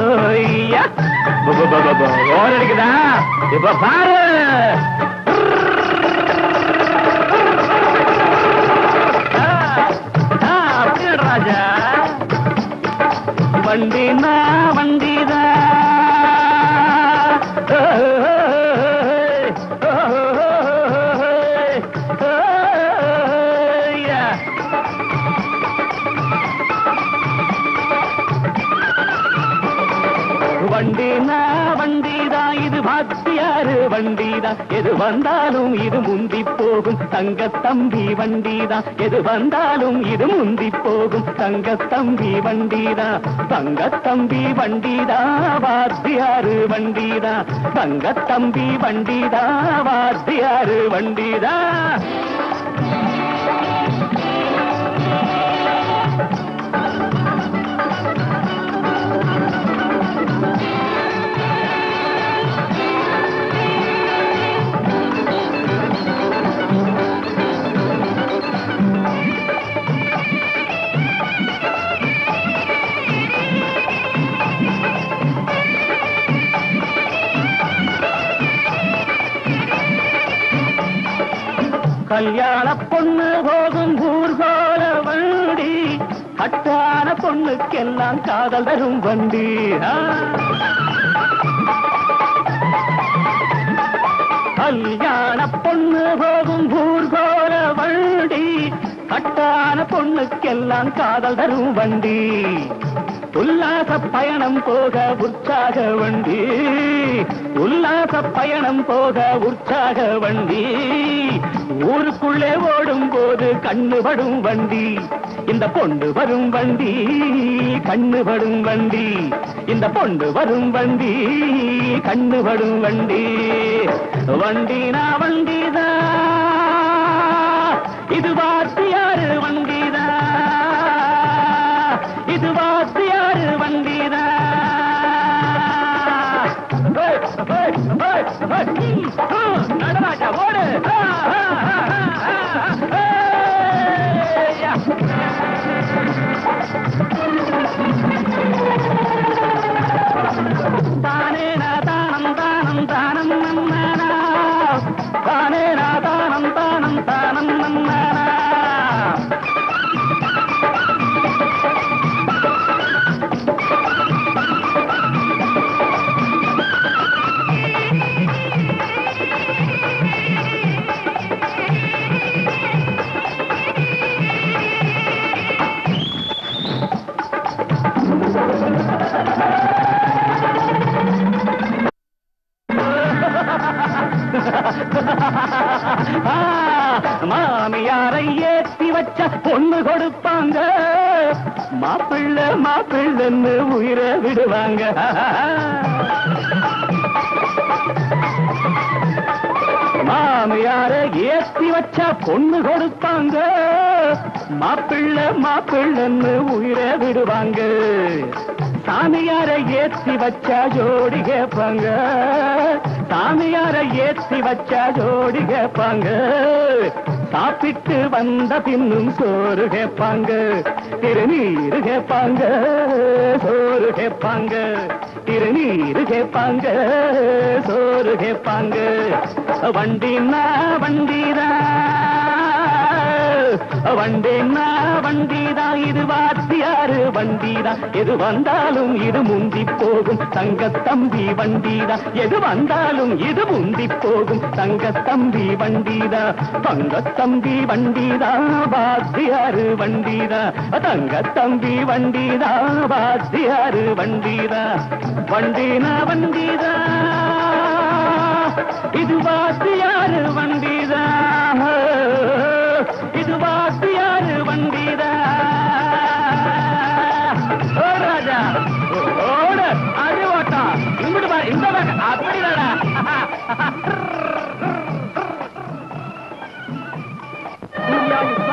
ஓய்யா ஓர் அடிக்குதா இப்ப பாரு அப்படியே ராஜா வண்டினா வண்டிதா வண்டினா வண்டிதா இது வாத்தியாரு வண்டிதா எது வந்தாலும் இது முந்தி போகும் தங்கத்தம்பி வண்டிதா எது வந்தாலும் இது முந்தி போகும் தங்கத்தம்பி வண்டிதா தங்கத்தம்பி வண்டிதா வாத்தியாரு வண்டிதா தங்கத்தம்பி வண்டிதா வாத்தியாரு வண்டிதா கல்யாண பொண்ணு போகும் ஊர்கோல வண்டி கட்டான பொண்ணுக்கெல்லாம் காதல் தரும் வண்டி கல்யாண பொண்ணு போகும் ஊர்கோல வண்டி கட்டான பொண்ணுக்கெல்லாம் காதல் தரும் வண்டி உல்லாச பயணம் போக உற்சாக வண்டி உல்லாச பயணம் போக உற்சாக வண்டி ஊருக்குள்ளே ஓடும் போது கண்ணுபடும் வண்டி இந்த பொண்ணு வரும் வண்டி கண்ணுபடும் வண்டி இந்த பொண்ணு வரும் வண்டி கண்ணுபடும் வண்டி வண்டினா வண்டிதா இது வாத்தியாரு வண்டிதா இது வாத்தியாரு வண்டிதா நடராஜா ஓடு தானேனா தானம் தானம் தானம் நன்னானா தானேனா தானம் தானம் தானம் நன்னானா மாமியாரை ஏற்றி வச்ச பொண்ணு கொடுப்பாங்க மாப்பிள்ளை மாப்பிள்ளைன்னு உயிரை விடுவாங்க மாமியாரை ஏற்றி வச்ச பொண்ணு கொடுப்பாங்க மாப்பிள்ளை மாப்பிள்ளைன்னு உயிரை விடுவாங்க சாமியாரை ஏற்றி வச்சா ஜோடி கேட்பாங்க சாமியாரை ஏற்றி வச்சா ஜோடி கேட்பாங்க சாப்பிட்டு வந்த பின்னும் சோறு கேட்பாங்க திருநீரு கேட்பாங்க சோறு கேட்பாங்க திருநீரு கேட்பாங்க சோறு கேட்பாங்க வண்டினா வண்டிதா வண்டினா வண்டிதா இது வாத்தியாரு வண்டிதா எது வந்தாலும் இது முந்தி போகும் தங்கத்தம்பி வண்டிதா எது வந்தாலும் இது முந்தி போகும் தங்கத்தம்பி வண்டிதா தங்கத்தம்பி வண்டிதா வாத்தியாரு வண்டிதா தங்கத்தம்பி வண்டிதா வாத்தியாரு வண்டிதா வண்டினா வண்டிதா இது வாத்தியாரு வண்டிதா